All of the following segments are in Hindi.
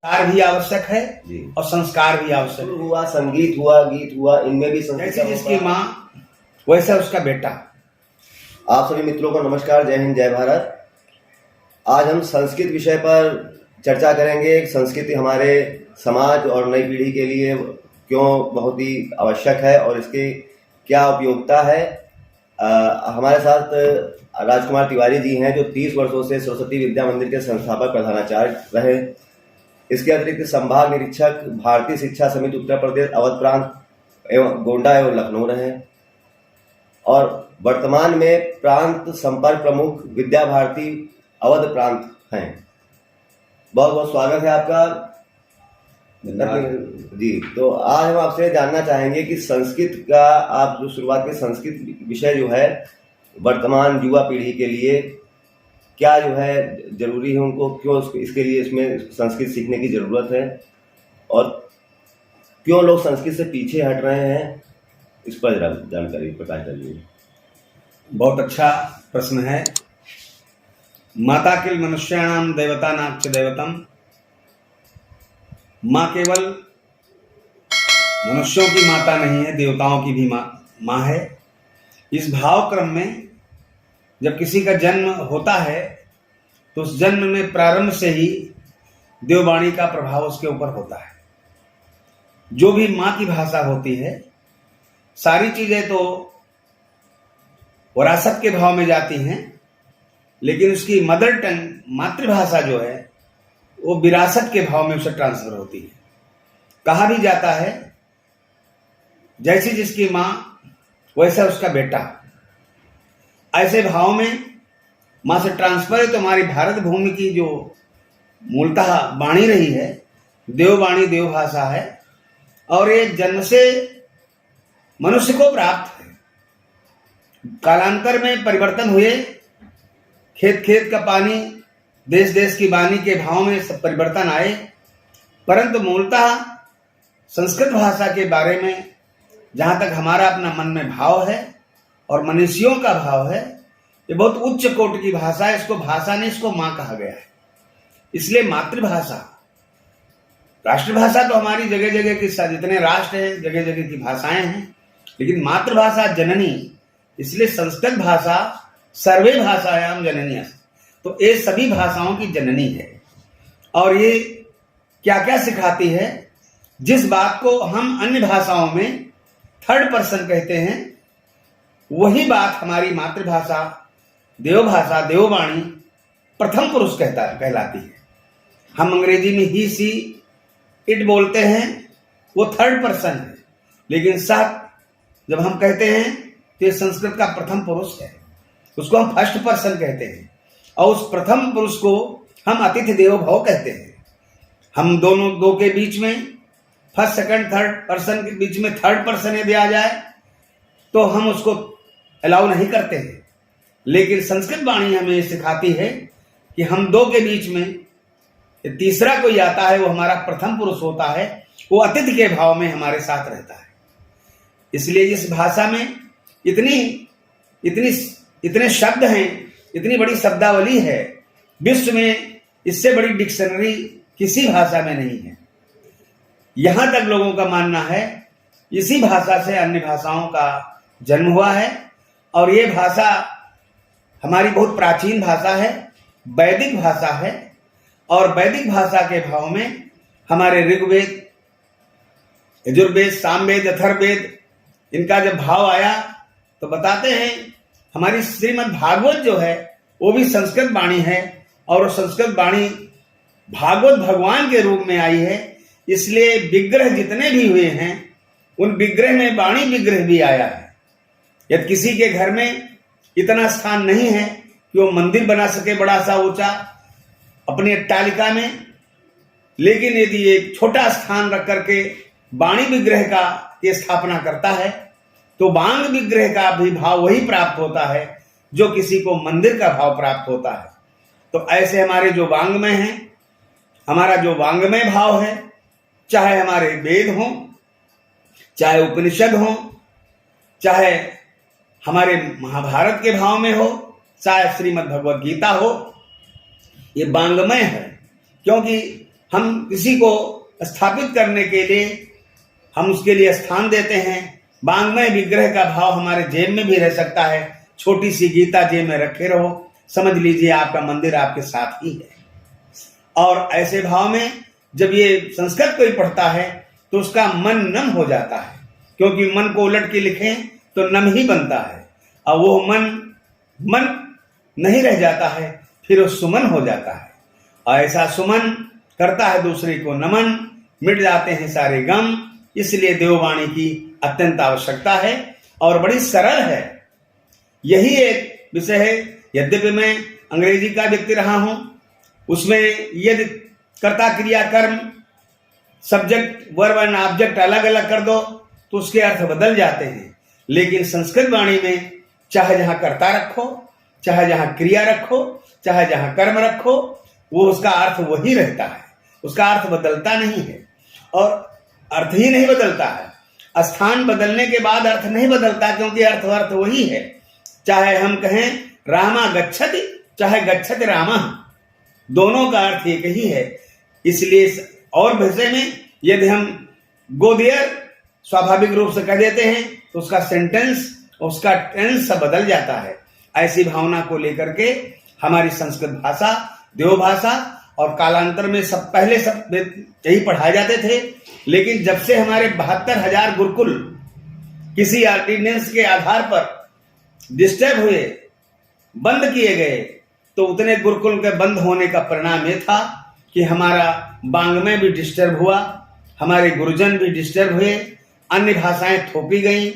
संस्कार भी आवश्यक है जी। और संस्कार भी आवश्यक है। हुआ, संगीत हुआ, गीत हुआ, इनमें भी संस्कृत जैसे जिसकी माँ वैसा उसका बेटा। आप सभी मित्रों को नमस्कार, जय हिंद, जय भारत। आज हम संस्कृत विषय पर चर्चा करेंगे। संस्कृति हमारे समाज और नई पीढ़ी के लिए क्यों बहुत ही आवश्यक है और इसकी क्या उपयोगिता है। हमारे साथ राजकुमार तिवारी जी हैं, जो 30 वर्षों से सरस्वती विद्या मंदिर के संस्थापक प्रधानाचार्य रहे। इसके अतिरिक्त संभाग निरीक्षक भारतीय शिक्षा समिति उत्तर प्रदेश अवध प्रांत एवं गोंडा एवं लखनऊ रहे और वर्तमान में प्रांत संपर्क प्रमुख विद्या भारती अवध प्रांत हैं। बहुत बहुत स्वागत है आपका जी। तो आज हम आपसे जानना चाहेंगे कि संस्कृत का आप जो शुरुआत के संस्कृत विषय जो है वर्तमान युवा पीढ़ी के लिए क्या जो है जरूरी है, उनको क्यों इसके लिए इसमें संस्कृत सीखने की जरूरत है और क्यों लोग संस्कृत से पीछे हट रहे हैं, इस पर जानकारी प्रकाश डालिए। बहुत अच्छा प्रश्न है। माता किल मनुष्याणाम देवता नाच दैवतम। माँ केवल मनुष्यों की माता नहीं है, देवताओं की भी माँ है। इस भाव क्रम में जब किसी का जन्म होता है तो उस जन्म में प्रारंभ से ही देववाणी का प्रभाव उसके ऊपर होता है। जो भी माँ की भाषा होती है, सारी चीजें तो विरासत के भाव में जाती हैं, लेकिन उसकी मदर टंग मातृभाषा जो है वो विरासत के भाव में उसे ट्रांसफर होती है। कहा भी जाता है जैसी जिसकी माँ वैसा उसका बेटा। ऐसे भाव में माँ से ट्रांसफर है। तो हमारी भारत भूमि की जो मूलतः वाणी रही है, देववाणी देवभाषा है और ये जन्म से मनुष्य को प्राप्त है। कालांतर में परिवर्तन हुए, खेत खेत का पानी, देश देश की वाणी के भाव में सब परिवर्तन आए, परंतु मूलतः संस्कृत भाषा के बारे में जहां तक हमारा अपना मन में भाव है और मनुष्यों का भाव है, ये बहुत उच्च कोटि की भाषा है। इसको भाषा नहीं, इसको मां कहा गया है। इसलिए मातृभाषा, राष्ट्रभाषा तो हमारी जगह जगह की, जितने राष्ट्र हैं जगह जगह की भाषाएं हैं, लेकिन मातृभाषा जननी। इसलिए संस्कृत भाषा सर्वे भाषायाम जननी है। तो ये सभी भाषाओं की जननी है और ये क्या क्या सिखाती है, जिस बात को हम अन्य भाषाओं में थर्ड पर्सन कहते हैं, वही बात हमारी मातृभाषा देवभाषा देववाणी प्रथम पुरुष कहलाती है। हम अंग्रेजी में ही सी इट बोलते हैं, वो थर्ड पर्सन है, लेकिन साथ जब हम कहते हैं तो ये संस्कृत का प्रथम पुरुष है, उसको हम फर्स्ट पर्सन कहते हैं और उस प्रथम पुरुष को हम अतिथि देवो भव कहते हैं। हम दो के बीच में फर्स्ट सेकंड थर्ड पर्सन के बीच में थर्ड पर्सन यदि आ जाए तो हम उसको अलाउ नहीं करते हैं। लेकिन संस्कृत वाणी हमें सिखाती है कि हम दो के बीच में तीसरा कोई आता है, वो हमारा प्रथम पुरुष होता है, वो अतिथि के भाव में हमारे साथ रहता है। इसलिए इस भाषा में इतने शब्द हैं, इतनी बड़ी शब्दावली है, विश्व में इससे बड़ी डिक्शनरी किसी भाषा में नहीं है। यहां तक लोगों का मानना है इसी भाषा से अन्य भाषाओं का जन्म हुआ है और ये भाषा हमारी बहुत प्राचीन भाषा है, वैदिक भाषा है और वैदिक भाषा के भाव में हमारे ऋग्वेद, यजुर्वेद, सामवेद, अथर्ववेद, इनका जब भाव आया तो बताते हैं हमारी श्रीमद् भागवत जो है वो भी संस्कृत वाणी है और संस्कृत वाणी भागवत भगवान के रूप में आई है। इसलिए विग्रह जितने भी हुए हैं उन विग्रह में वाणी विग्रह भी आया है। यदि किसी के घर में इतना स्थान नहीं है कि वो मंदिर बना सके बड़ा सा ऊंचा अपनी अट्टालिका में, लेकिन यदि एक छोटा स्थान रख करके वाणी विग्रह का ये स्थापना करता है तो वांग विग्रह का भी भाव वही प्राप्त होता है जो किसी को मंदिर का भाव प्राप्त होता है। तो ऐसे हमारे जो वांग्मय हैं, हमारा जो वांग्मय भाव है, चाहे हमारे वेद हों, चाहे उपनिषद हों, चाहे हमारे महाभारत के भाव में हो, चाहे श्रीमद् भगवद गीता हो, ये वांग्मय है। क्योंकि हम किसी को स्थापित करने के लिए हम उसके लिए स्थान देते हैं। वाङ्मय विग्रह का भाव हमारे जेब में भी रह सकता है। छोटी सी गीता जेब में रखे रहो, समझ लीजिए आपका मंदिर आपके साथ ही है। और ऐसे भाव में जब ये संस्कृत कोई पढ़ता है तो उसका मन नम हो जाता है, क्योंकि मन को उलट के लिखें तो नम ही बनता है, और वो मन नहीं रह जाता है, फिर वो सुमन हो जाता है। और ऐसा सुमन करता है दूसरे को नमन, मिट जाते हैं सारे गम। इसलिए देववाणी की अत्यंत आवश्यकता है और बड़ी सरल है। यही एक विषय है। यद्यपि मैं अंग्रेजी का व्यक्ति रहा हूं, उसमें यदि कर्ता क्रिया कर्म सब्जेक्ट वर्ब एंड ऑब्जेक्ट अलग अलग कर दो तो उसके अर्थ बदल जाते हैं, लेकिन संस्कृत वाणी में चाहे जहां कर्ता रखो, चाहे जहां क्रिया रखो, चाहे जहां कर्म रखो, वो उसका अर्थ वही रहता है, उसका अर्थ बदलता नहीं है। और अर्थ ही नहीं बदलता है, स्थान बदलने के बाद अर्थ नहीं बदलता, क्योंकि अर्थ वही है। चाहे हम कहें रामा गच्छति, चाहे गच्छति रामा, दोनों का अर्थ एक ही है। इसलिए और विषय में यदि हम गो देयर स्वाभाविक रूप से कह देते हैं तो उसका सेंटेंस, उसका टेंस सब बदल जाता है। ऐसी भावना को लेकर के हमारी संस्कृत भाषा, देव भाषा, और कालांतर में सब पहले सब यही पढ़ाए जाते थे, लेकिन जब से हमारे 72,000 गुरुकुल किसी ऑर्डिनेंस के आधार पर डिस्टर्ब हुए, बंद किए गए, तो उतने गुरुकुल के बंद होने का परिणाम यह था कि हमारा वाङ्मय भी डिस्टर्ब हुआ, हमारे गुरुजन भी डिस्टर्ब हुए, अन्य भाषाएं थोपी गईं।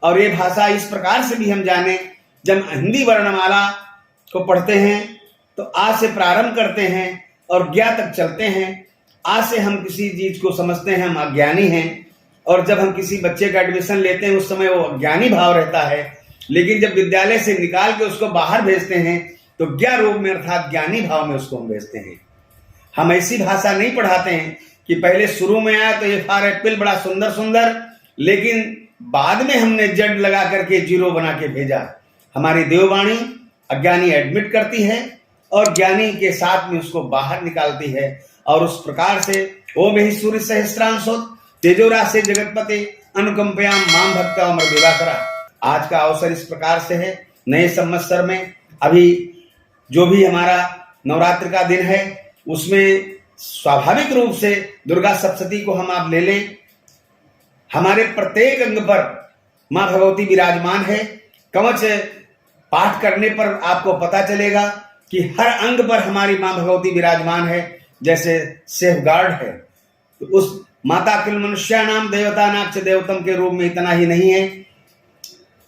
और ये भाषा इस प्रकार से भी हम जाने, जब हिंदी वर्णमाला को पढ़ते हैं तो आ से प्रारंभ करते हैं और ज्ञा तक चलते हैं। आ से हम किसी चीज को समझते हैं, हम अज्ञानी हैं, और जब हम किसी बच्चे का एडमिशन लेते हैं उस समय वो अज्ञानी भाव रहता है, लेकिन जब विद्यालय से निकाल के उसको बाहर भेजते हैं तो ज्ञा रूप में अर्थात ज्ञानी भाव में उसको हम भेजते हैं। हम ऐसी भाषा नहीं पढ़ाते हैं कि पहले शुरू में आया तो ये फॉर एप्पल बड़ा सुंदर सुंदर, लेकिन बाद में हमने जड लगा करके जीरो बना के भेजा। हमारी देववाणी अज्ञानी एडमिट करती है और ज्ञानी के साथ में उसको बाहर निकालती है, और उस प्रकार से ओम ही सूर्य सहस्त्रांशो तेजोरा से जगतपते अनुकंपयाम माम भक्त अमर दिवाकरा। आज का अवसर इस प्रकार से है। नए संवत्सर में अभी जो भी हमारा नवरात्र का दिन है उसमें स्वाभाविक रूप से दुर्गा सप्तशती को हम आप ले लें। हमारे प्रत्येक अंग पर मां भगवती विराजमान है। कवच पाठ करने पर आपको पता चलेगा कि हर अंग पर हमारी मां भगवती विराजमान है, जैसे सेफ गार्ड है। तो उस माता किल मनुष्या नाम देवता नाच देवतम के रूप में इतना ही नहीं है।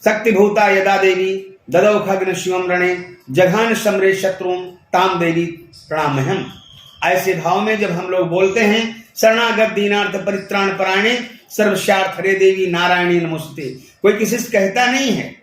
शक्ति भूता यदा देवी ददौ खग्न शिवम रणे जघान समरे शत्रुम ताम देवी प्रणामहम। ऐसे भाव में जब हम लोग बोलते हैं शरणागत दीनार्थ परित्राण परायणे सर्वस्यार्थ हरे देवी नारायणी नमोस्तुते, कोई किसी से कहता नहीं है।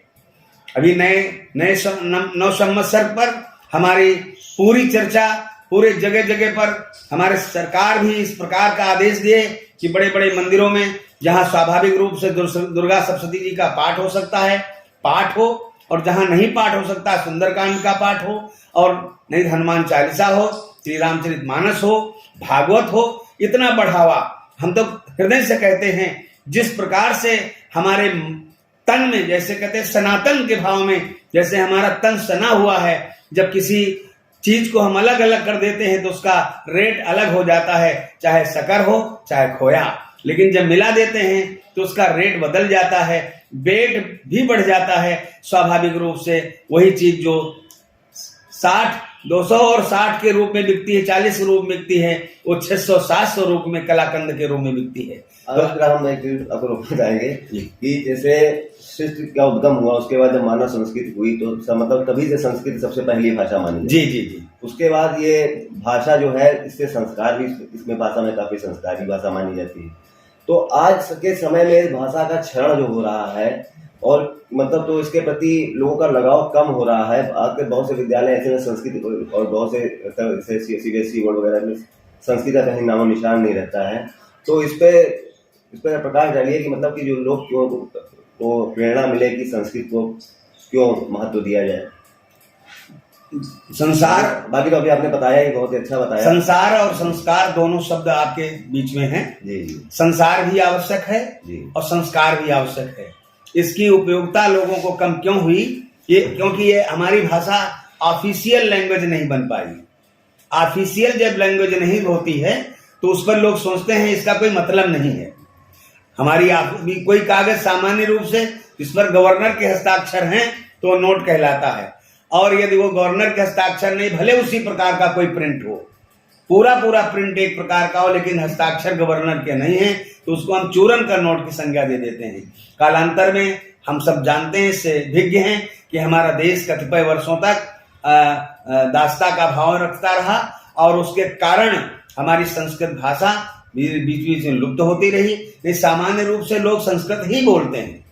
अभी नए नव संवत्सर पर हमारी पूरी चर्चा पूरे जगह जगह पर हमारे सरकार भी इस प्रकार का आदेश दिए कि बड़े बड़े मंदिरों में जहां स्वाभाविक रूप से दुर्गा सप्तशती जी का पाठ हो सकता है, पाठ हो, और जहां नहीं पाठ हो सकता सुंदरकांड का पाठ हो, और नहीं हनुमान चालीसा हो, श्री रामचरितमानस हो, भागवत हो। इतना बढ़ावा हम तो हृदय से कहते हैं। जिस प्रकार से हमारे तन में, जैसे कहते हैं सनातन के भाव में, जैसे हमारा तन सना हुआ है, जब किसी चीज को हम अलग अलग कर देते हैं तो उसका रेट अलग हो जाता है, चाहे शक्कर हो चाहे खोया। लेकिन जब मिला देते हैं तो उसका रेट बदल जाता है, वेट भी बढ़ जाता है। स्वाभाविक रूप से वही चीज जो 60, 200 और 60 के रूप में बिकती है, 40 रूप में बिकती है, वो 600, 700 रूप में कलाकंद के रूप में बिकती है। अगर हम आपको बताएंगे कि जैसे सृष्टि का उद्गम हुआ, उसके बाद जब मानव संस्कृति हुई तो मतलब तभी से संस्कृत सबसे पहली भाषा मानी जी जी जी। उसके बाद ये भाषा जो है, इससे संस्कार भी, इसमें भाषा में काफी संस्कारी भाषा मानी जाती है। तो आज के समय में भाषा का क्षरण जो हो रहा है, और मतलब तो इसके प्रति लोगों का लगाव कम हो रहा है। आज के बहुत से विद्यालय ऐसे में संस्कृत और बहुत से CBSE बोर्ड वगैरह में संस्कृत का कहीं नामो निशान नहीं रहता है। तो इस पे प्रकाश डालिए कि मतलब कि जो लोग क्यों को प्रेरणा मिले कि संस्कृत को क्यों महत्व दिया जाए। संसार, बाकी तो अभी आपने बताया ही, बहुत ही अच्छा बताया। संसार और संस्कार दोनों शब्द आपके बीच में हैं। जी जी संसार भी आवश्यक है जी और संस्कार भी आवश्यक है। इसकी उपयोगिता लोगों को कम क्यों हुई? ये क्योंकि ये हमारी भाषा ऑफिशियल लैंग्वेज नहीं बन पाई। ऑफिशियल जब लैंग्वेज नहीं होती है तो उस पर लोग सोचते हैं इसका कोई मतलब नहीं है। हमारी कोई कागज सामान्य रूप से इस पर गवर्नर के हस्ताक्षर हैं तो नोट कहलाता है, और यदि वो गवर्नर के हस्ताक्षर नहीं, भले उसी प्रकार का कोई प्रिंट हो, पूरा प्रिंट एक प्रकार का हो, लेकिन हस्ताक्षर गवर्नर के नहीं है, तो उसको हम चूरन का नोट की संज्ञा दे देते हैं। कालांतर में हम सब जानते हैं, इससे विज्ञ हैं कि हमारा देश कतिपय वर्षों तक दास्ता का भाव रखता रहा और उसके कारण हमारी संस्कृत भाषा बीच बीच में लुप्त होती रही। ये सामान्य रूप से लोग संस्कृत ही बोलते हैं।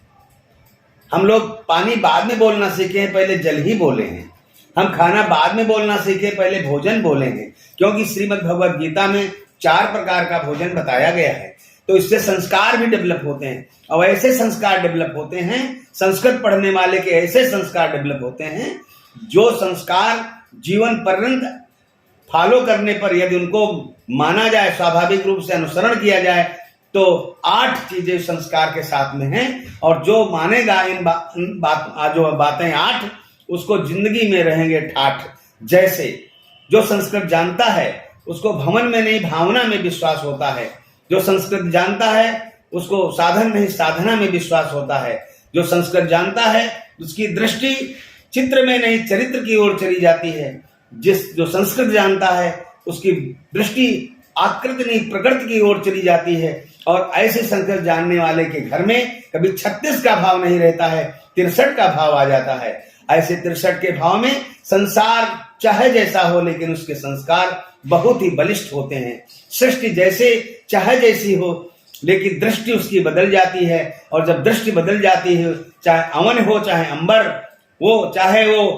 हम लोग पानी बाद में बोलना सीखे हैं, पहले जल ही बोले हैं। हम खाना बाद में बोलना सीखे, पहले भोजन बोले हैं, क्योंकि श्रीमद् भगवद गीता में 4 प्रकार का भोजन बताया गया है। तो इससे संस्कार भी डेवलप होते हैं, और ऐसे संस्कार डेवलप होते हैं, संस्कृत पढ़ने वाले के ऐसे संस्कार डेवलप होते हैं जो संस्कार जीवन पर्यंत फॉलो करने पर यदि उनको माना जाए, स्वाभाविक रूप से अनुसरण किया जाए, तो 8 चीजें संस्कार के साथ में हैं, और जो मानेगा जो बातें 8, उसको जिंदगी में रहेंगे ठाठ। जैसे जो संस्कृत जानता है उसको भवन में नहीं भावना में विश्वास होता है। जो संस्कृत जानता है उसको साधन नहीं साधना में विश्वास होता है। जो संस्कृत जानता है उसकी दृष्टि चित्र में नहीं चरित्र की ओर चली जाती है। जो संस्कृत जानता है उसकी दृष्टि आकृति नहीं प्रकृति की ओर चली जाती है। और ऐसे संस्कृत जानने वाले के घर में कभी 36 का भाव नहीं रहता है, 63 का भाव आ जाता है। ऐसे 63 के भाव में संसार चाहे जैसा हो, लेकिन उसके संस्कार बहुत ही बलिष्ठ होते हैं। सृष्टि जैसे चाहे जैसी हो, लेकिन दृष्टि उसकी बदल जाती है, और जब दृष्टि बदल जाती है, चाहे अवन हो चाहे अंबर वो, चाहे वो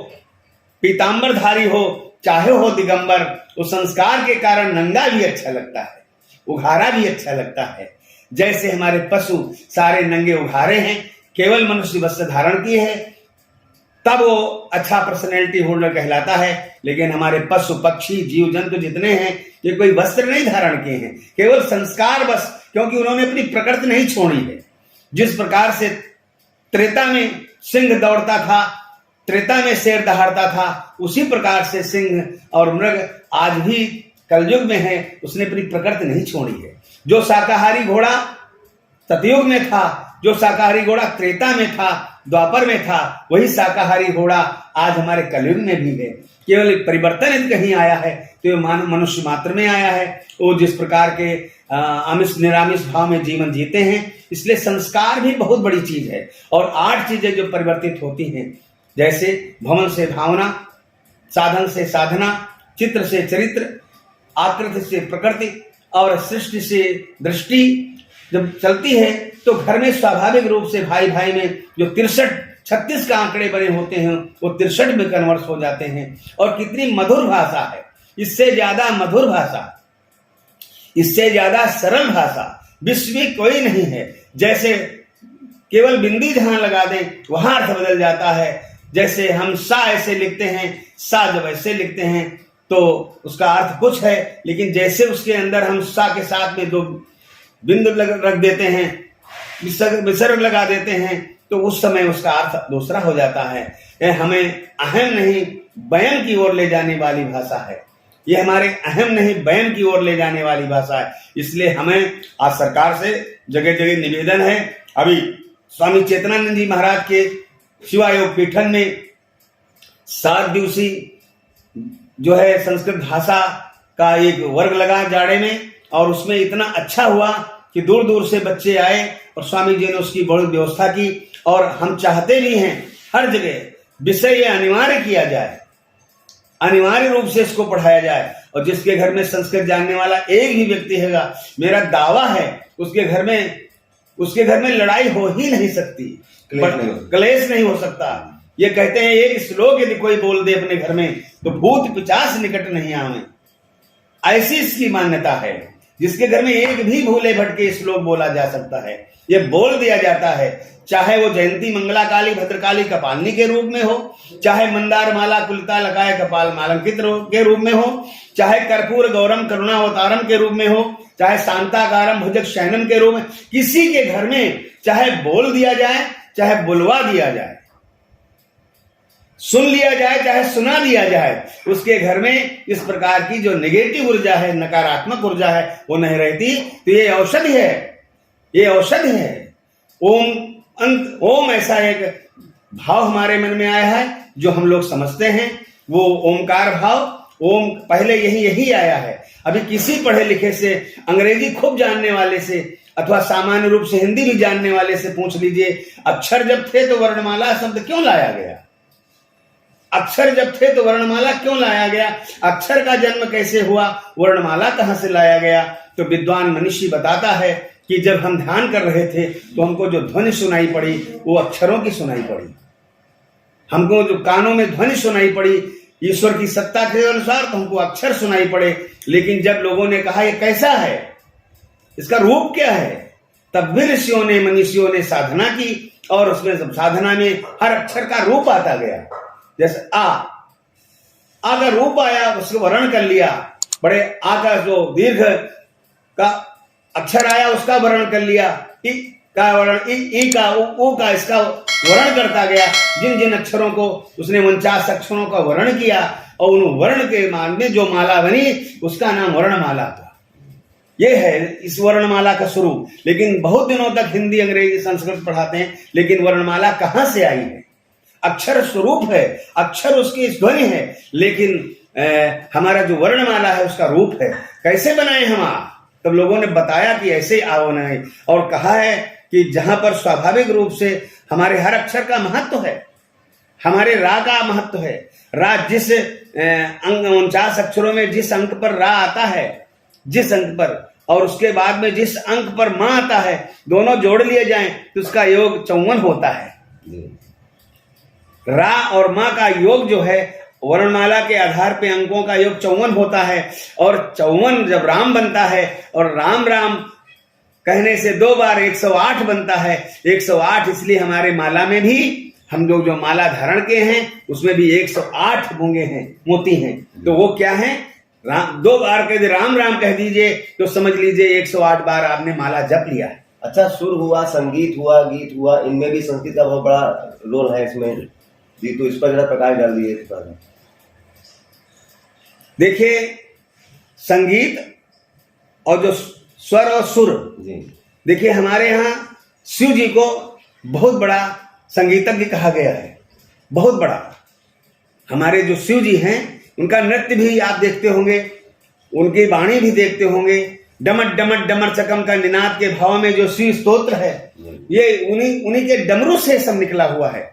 पीतांबरधारी हो चाहे हो दिगंबर, उस संस्कार के कारण नंगा भी अच्छा लगता है, उघारा भी अच्छा लगता है। जैसे हमारे पशु सारे नंगे उघारे हैं, केवल मनुष्य वस्त्र धारण किए है, तब वो अच्छा पर्सनैलिटी होल्डर कहलाता है। लेकिन हमारे पशु पक्षी जीव जंतु जितने हैं, ये कोई वस्त्र नहीं धारण किए हैं, केवल संस्कार बस, क्योंकि उन्होंने अपनी प्रकृति नहीं छोड़ी है। जिस प्रकार से त्रेता में सिंह दौड़ता था, त्रेता में शेर दहाड़ता था, उसी प्रकार से सिंह और मृग आज भी कलयुग में है, उसने अपनी प्रकृति नहीं छोड़ी है। जो शाकाहारी घोड़ा सतयुग में था, जो शाकाहारी घोड़ा त्रेता में था, द्वापर में था, वही शाकाहारी घोड़ा आज हमारे कलयुग में भी है। केवल परिवर्तन यदि कहीं आया है तो ये मनुष्य मात्र में आया है। वो जिस प्रकार के आमिष निरामिष भाव में जीवन जीते हैं, इसलिए संस्कार भी बहुत बड़ी चीज है। और 8 चीजें जो परिवर्तित होती हैं, जैसे भवन से भावना, साधन से साधना, चित्र से चरित्र, आकृति से प्रकृति और सृष्टि से दृष्टि जब चलती है, तो घर में स्वाभाविक रूप से भाई भाई में जो 63-36 का आंकड़े बने होते हैं, वो 63 में कन्वर्ट हो जाते हैं। और कितनी मधुर भाषा है, इससे ज्यादा मधुर भाषा, इससे ज्यादा सरल भाषा विश्व में कोई नहीं है। जैसे केवल बिंदी जहां लगा दें वहां अर्थ बदल जाता है। जैसे हम सा ऐसे लिखते हैं, सा जब ऐसे लिखते हैं तो उसका अर्थ कुछ है, लेकिन जैसे उसके अंदर हम सा के साथ में 2 बिंदु रख देते हैं, विसर्ग लगा देते हैं, तो उस समय उसका अर्थ दूसरा हो जाता है। यह हमें अहम नहीं बयान की ओर ले जाने वाली भाषा है। ये हमारे अहम नहीं बयान की ओर ले जाने वाली भाषा है। इसलिए हमें आज सरकार से जगह जगह निवेदन है। अभी स्वामी चेतनानंद जी महाराज के शिवायोग पीठन में 7 दिवसीय जो है संस्कृत भाषा का एक वर्ग लगा जाड़े में, और उसमें इतना अच्छा हुआ कि दूर दूर से बच्चे आए और स्वामी जी ने उसकी बहुत व्यवस्था की। और हम चाहते भी हैं हर जगह विषय ये अनिवार्य किया जाए, अनिवार्य रूप से इसको पढ़ाया जाए। और जिसके घर में संस्कृत जानने वाला एक भी व्यक्ति हैगा, मेरा दावा है उसके घर में लड़ाई हो ही नहीं सकती, क्लेश नहीं हो सकता। ये कहते हैं एक श्लोक यदि कोई बोल दे अपने घर में तो भूत पिशाच निकट नहीं आवे, ऐसी इसकी मान्यता है। जिसके घर में एक भी भूले भटके श्लोक बोला जा सकता है, ये बोल दिया जाता है, चाहे वो जयंती मंगला काली भद्रकाली कपालिनी के रूप में हो, चाहे मंदार माला कुलता लगाए कपाल मालंकित के रूप में हो, चाहे कर्पूर गौरम करुणावतारम के रूप में हो, चाहे शांताकारम भुजग शयनम के रूप में, किसी के घर में चाहे बोल दिया जाए चाहे बुलवा दिया जाए, सुन लिया जाए चाहे सुना दिया जाए, उसके घर में इस प्रकार की जो नेगेटिव ऊर्जा है, नकारात्मक ऊर्जा है, वो नहीं रहती। तो ये औषधि है, ये औषधि है। ओम ऐसा एक भाव हमारे मन में आया है जो हम लोग समझते हैं, वो ओमकार भाव। ओम पहले यही आया है। अभी किसी पढ़े लिखे से, अंग्रेजी खूब जानने वाले से अथवा सामान्य रूप से हिंदी भी जानने वाले से पूछ लीजिए, अक्षर जब थे तो वर्णमाला शब्द क्यों लाया गया? अक्षर जब थे तो वर्णमाला क्यों लाया गया? अक्षर का जन्म कैसे हुआ? वर्णमाला कहां से लाया गया? तो विद्वान मनीषी बताता है कि जब हम ध्यान कर रहे थे तो हमको जो ध्वनि सुनाई पड़ी वो अक्षरों की सुनाई पड़ी। हमको जो कानों में ध्वनि सुनाई पड़ी ईश्वर की सत्ता के अनुसार, तो हमको अक्षर सुनाई पड़े। लेकिन जब लोगों ने कहा ये कैसा है, इसका रूप क्या है, तब भी ऋषियों ने मनीषियों ने साधना की और उसमें सब साधना में हर अक्षर का रूप आता गया। जैसे आ का रूप आया, उसको वर्ण कर लिया। बड़े आ का जो दीर्घ का अक्षर आया उसका वर्ण कर लिया। इ का वर्ण, ई का, उ का, इसका वर्ण करता गया। जिन जिन अक्षरों को उसने 49 अक्षरों का वर्ण किया और उन वर्ण के मान में जो माला बनी उसका नाम वर्णमाला था। ये है इस वर्णमाला का स्वरूप। लेकिन बहुत दिनों तक हिंदी अंग्रेजी संस्कृत पढ़ाते हैं, लेकिन वर्णमाला कहां से आई है? अक्षर स्वरूप है, अक्षर उसकी ध्वनि है, लेकिन हमारा जो वर्णमाला है उसका रूप है। कैसे बनाए हम? तब लोगों ने बताया कि ऐसे आओ नहीं, और कहा है कि जहां पर स्वाभाविक रूप से हमारे हर अक्षर का महत्व है, हमारे रा का महत्व है। रा जिस 49 अक्षरों में जिस अंक पर रा आता है, जिस अंक पर, और उसके बाद में जिस अंक पर मां आता है, दोनों जोड़ लिए जाएं तो उसका योग 54 होता है। रा और मां का योग जो है वर्णमाला के आधार पे अंकों का योग 54 होता है। और 54 जब राम बनता है, और राम राम कहने से 2 बार 108 बनता है। 108 इसलिए हमारे माला में भी, हम लोग जो माला धारण के हैं उसमें भी 108 मूंगे हैं, मोती हैं। तो वो क्या है? राम 2 बार कह दे, राम राम कह दीजिए तो समझ लीजिए 108 बार आपने माला जप लिया है। अच्छा, सुर हुआ, संगीत हुआ, गीत हुआ, इनमें भी संस्कृत का बहुत बड़ा रोल है इसमें जी, तो इस पर जरा प्रकाश डाल दीजिए। देखिए, संगीत और जो स्वर और सुर, देखिए हमारे यहाँ शिव जी को बहुत बड़ा संगीतज्ञ कहा गया है, बहुत बड़ा। हमारे जो शिव जी हैं उनका नृत्य भी आप देखते होंगे, उनकी वाणी भी देखते होंगे। डमट डमट डमर चकम का निनाद के भाव में जो शिव स्तोत्र है, ये उन्हीं के डमरू से सब निकला हुआ है।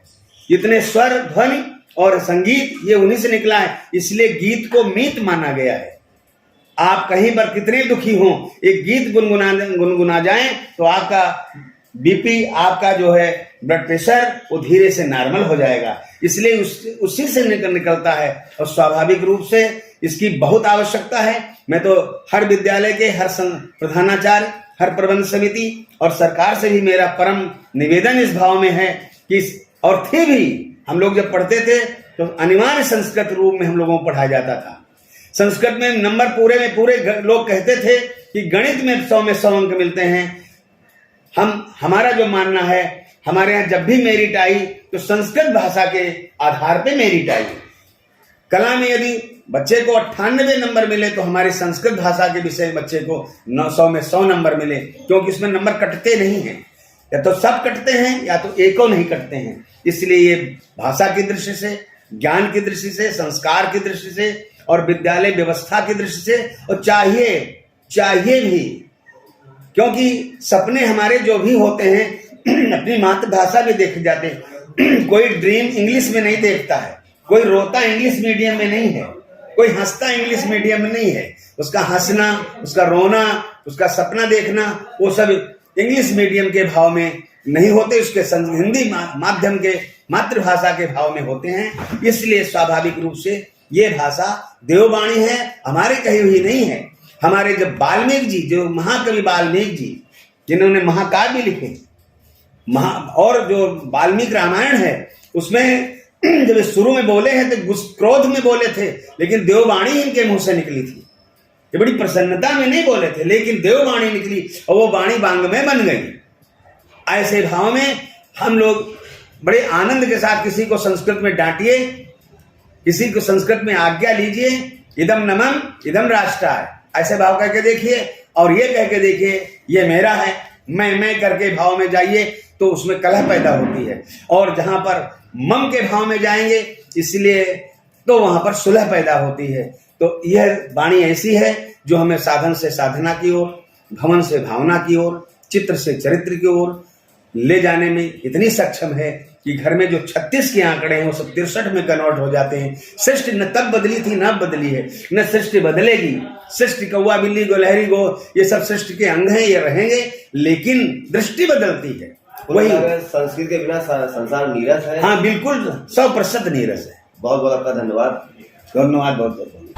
इतने स्वर, ध्वनि और संगीत ये उन्हीं से निकला है, इसलिए गीत को मीत माना गया है। आप कहीं पर कितने दुखी हों, एक गीत गुनगुना जाएं तो आपका बीपी, आपका जो है ब्लड प्रेशर, वो धीरे से नॉर्मल हो जाएगा। इसलिए उसी से निकलता है, और स्वाभाविक रूप से इसकी बहुत आवश्यकता है। मैं तो हर विद्यालय के हर प्रधानाचार्य, हर प्रबंध समिति और सरकार से भी मेरा परम निवेदन इस भाव में है कि, और थे भी, हम लोग जब पढ़ते थे तो अनिवार्य संस्कृत रूप में हम लोगों को पढ़ाया जाता था। संस्कृत में नंबर पूरे लोग कहते थे कि गणित में 100 में 100 अंक मिलते हैं। हमारा जो मानना है, हमारे यहाँ जब भी मेरिट आई तो संस्कृत भाषा के आधार पे मेरिट आई। कला में यदि बच्चे को 98 नंबर मिले तो हमारी संस्कृत भाषा के विषय में बच्चे को 100 में 100 नंबर मिले, क्योंकि इसमें नंबर कटते नहीं हैं। या तो सब कटते हैं या तो एको नहीं कटते हैं। इसलिए ये भाषा की दृष्टि से, ज्ञान की दृष्टि से, संस्कार की दृष्टि से और विद्यालय व्यवस्था की दृष्टि से, और चाहिए भी, क्योंकि सपने हमारे जो भी होते हैं अपनी मातृभाषा में देखे जाते हैं। कोई ड्रीम इंग्लिश में नहीं देखता है, कोई रोता इंग्लिश मीडियम में नहीं है, कोई हंसता इंग्लिश मीडियम में नहीं है। उसका हंसना, उसका रोना, उसका सपना देखना, वो सब इंग्लिश मीडियम के भाव में नहीं होते, उसके हिंदी माध्यम के मातृभाषा के भाव में होते हैं। इसलिए स्वाभाविक रूप से ये भाषा देववाणी है, हमारी कही हुई नहीं है। हमारे जब वाल्मीकि जी, जो महाकवि वाल्मीकि जी जिन्होंने महाकाव्य लिखे, और जो वाल्मीकि रामायण है उसमें जब ये शुरू में बोले हैं तो क्रोध में बोले थे, लेकिन देववाणी इनके मुंह से निकली थी। ये बड़ी प्रसन्नता में नहीं बोले थे, लेकिन देववाणी निकली और वो वाणी वांग्मय बन गई। ऐसे भाव में हम लोग बड़े आनंद के साथ किसी को संस्कृत में डांटिए, किसी को संस्कृत में आज्ञा लीजिए, इदम नमम इदम राष्ट्राय, ऐसे भाव करके देखिए, और ये कह के देखिए ये मेरा है, मैं करके भाव में जाइए तो उसमें कलह पैदा होती है। और जहां पर मम के भाव में जाएंगे इसलिए तो वहां पर सुलह पैदा होती है। तो यह वाणी ऐसी है जो हमें साधन से साधना की ओर, भवन से भावना की ओर, चित्र से चरित्र की ओर ले जाने में इतनी सक्षम है कि घर में जो 36 के आंकड़े हैं वो सब 63 में कन्वर्ट हो जाते हैं। सृष्टि न तब बदली थी न बदली है, न सृष्टि बदलेगी। सृष्टि कौवा बिल्ली गोलहरी गो ये सब सृष्टि के अंग हैं, ये रहेंगे, लेकिन दृष्टि बदलती है। वही संस्कृत के बिना संसार नीरस है। हाँ बिल्कुल 100% नीरस है। बहुत बहुत आपका धन्यवाद। धन्यवाद बहुत बहुत।